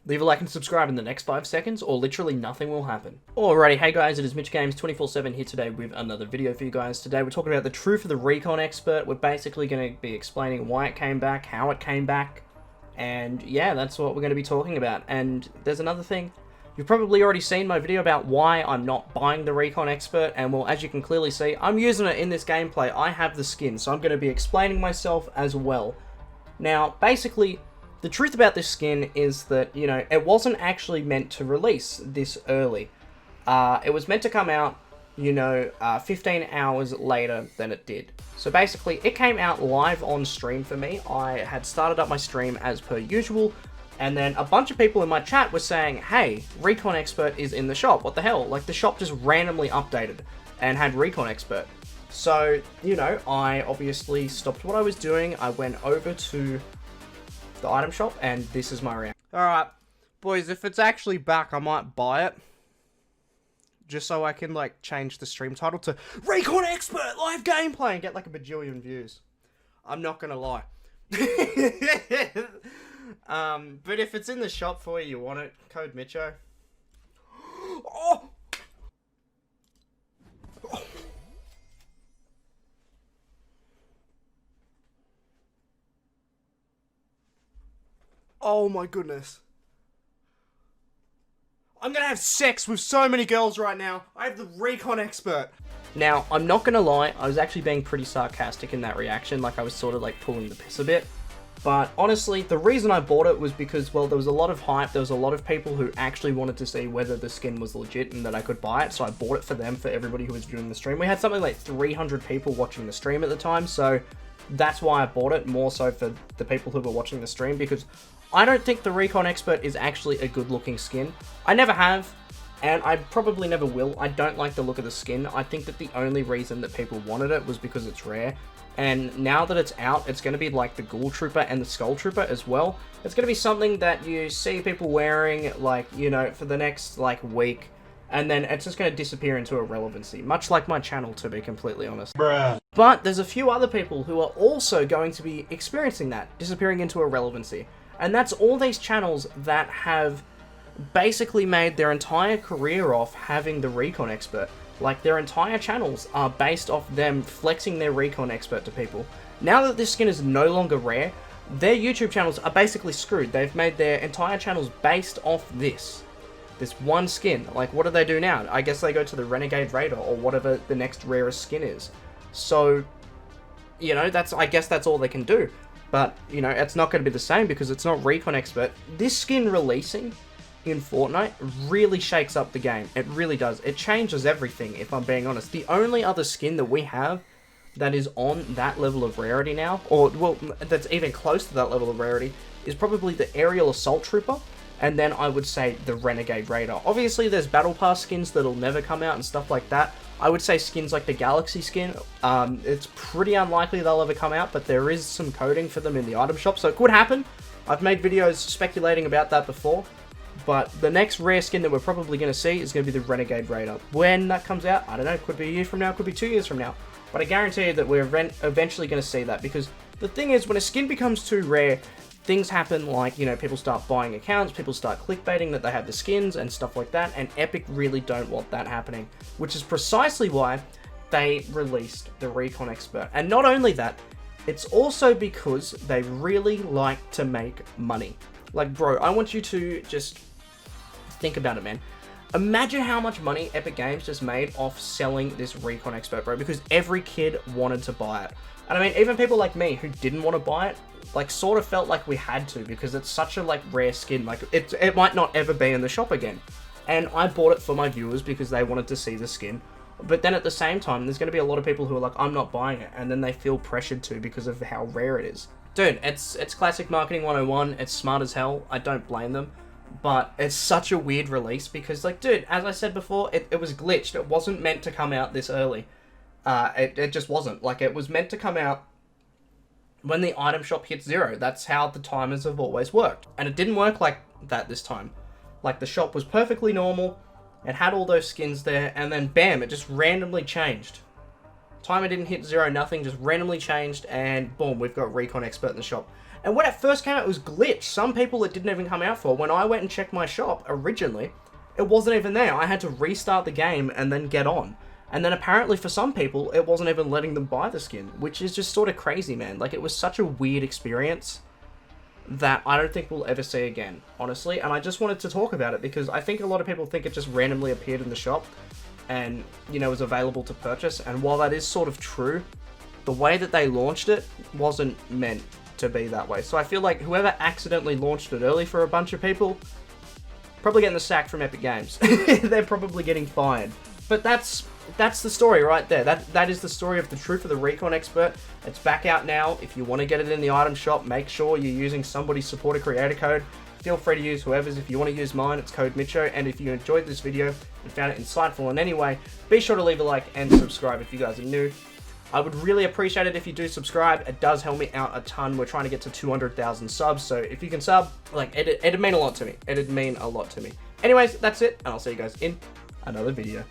Leave a like and subscribe in the next 5 seconds, or literally nothing will happen. Alrighty, hey guys, it is Mitch Games 24/7 here today with another video for you guys. Today we're talking about the truth of the Recon expert. We're basically going to be explaining why it came back, how it came back, and yeah, that's what we're going to be talking about. And there's another thing. You've probably already seen my video about why I'm not buying the Recon expert, and well, as you can clearly see, I'm using it in this gameplay. I have the skin, so I'm going to be explaining myself as well. Now, basically, the truth about this skin is that, you know, it wasn't actually meant to release this early. It was meant to come out, 15 hours later than it did. So basically, it came out live on stream for me. I had started up my stream as per usual, and then a bunch of people in my chat were saying, hey, Recon Expert is in the shop. What the hell? Like, the shop just randomly updated and had Recon Expert. So, I obviously stopped what I was doing. I went over to the item shop, and this is my reaction. Alright, boys, if it's actually back, I might buy it. Just so I can, change the stream title to Recon Expert Live Gameplay and get, a bajillion views. I'm not gonna lie. But if it's in the shop for you, want it, code Mitcho. Oh! Oh my goodness. I'm gonna have sex with so many girls right now. I have the Recon expert. Now, I'm not gonna lie, I was actually being pretty sarcastic in that reaction, I was sort of pulling the piss a bit. But honestly, the reason I bought it was because, well, there was a lot of hype, there was a lot of people who actually wanted to see whether the skin was legit and that I could buy it, so I bought it for them, for everybody who was viewing the stream. We had something like 300 people watching the stream at the time, so that's why I bought it, more so for the people who were watching the stream, because I don't think the Recon Expert is actually a good-looking skin. I never have, and I probably never will. I don't like the look of the skin. I think that the only reason that people wanted it was because it's rare. And now that it's out, it's going to be like the Ghoul Trooper and the Skull Trooper as well. It's going to be something that you see people wearing, for the next, week. And then it's just going to disappear into irrelevancy. Much like my channel, to be completely honest. Bruh. But there's a few other people who are also going to be experiencing that, disappearing into irrelevancy. And that's all these channels that have basically made their entire career off having the Recon Expert. Their entire channels are based off them flexing their Recon Expert to people. Now that this skin is no longer rare, their YouTube channels are basically screwed. They've made their entire channels based off this one skin. What do they do now? I guess they go to the Renegade Raider or whatever the next rarest skin is. So, I guess that's all they can do. But, it's not going to be the same because it's not Recon Expert. This skin releasing in Fortnite really shakes up the game. It really does. It changes everything, if I'm being honest. The only other skin that we have that is on that level of rarity now, or, well, that's even close to that level of rarity, is probably the Aerial Assault Trooper, and then I would say the Renegade Raider. Obviously, there's Battle Pass skins that'll never come out and stuff like that. I would say skins like the Galaxy skin, it's pretty unlikely they'll ever come out, but there is some coding for them in the item shop, so it could happen. I've made videos speculating about that before, but the next rare skin that we're probably going to see is going to be the Renegade Raider. When that comes out, I don't know, could be a year from now, could be 2 years from now, but I guarantee you that we're eventually going to see that, because the thing is, when a skin becomes too rare, things happen people start buying accounts, people start clickbaiting that they have the skins and stuff like that, and Epic really don't want that happening, which is precisely why they released the Recon Expert. And not only that, it's also because they really like to make money. Bro, I want you to just think about it, man. Imagine how much money Epic Games just made off selling this Recon Expert, bro, because every kid wanted to buy it. And I mean, even people like me who didn't want to buy it, sort of felt like we had to, because it's such a, rare skin. It might not ever be in the shop again. And I bought it for my viewers because they wanted to see the skin. But then at the same time, there's going to be a lot of people who are like, I'm not buying it. And then they feel pressured to because of how rare it is. Dude, it's classic marketing 101. It's smart as hell. I don't blame them. But it's such a weird release because, dude, as I said before, it was glitched. It wasn't meant to come out this early. It just wasn't. It was meant to come out when the item shop hit 0. That's how the timers have always worked. And it didn't work like that this time. The shop was perfectly normal. It had all those skins there, and then bam, it just randomly changed. Timer didn't hit 0, nothing, just randomly changed, and boom, we've got Recon Expert in the shop. And when it first came out, it was glitched. Some people it didn't even come out for. When I went and checked my shop originally, it wasn't even there. I had to restart the game and then get on. And then apparently for some people, it wasn't even letting them buy the skin, which is just sort of crazy, man. Like, it was such a weird experience that I don't think we'll ever see again, honestly. And I just wanted to talk about it because I think a lot of people think it just randomly appeared in the shop and, you know, was available to purchase. And while that is sort of true, the way that they launched it wasn't meant to be that way. So I feel like whoever accidentally launched it early for a bunch of people, probably getting the sack from Epic Games. They're probably getting fired. But that's the story right there. That is the story of the truth of the Recon Expert. It's back out now. If you want to get it in the item shop, make sure you're using somebody's supporter creator code. Feel free to use whoever's. If you want to use mine, it's code Micho. And if you enjoyed this video and found it insightful in any way, be sure to leave a like and subscribe if you guys are new. I would really appreciate it if you do subscribe. It does help me out a ton. We're trying to get to 200,000 subs, so if you can sub, like, it'd mean a lot to me. It'd mean a lot to me. Anyways, that's it, and I'll see you guys in another video.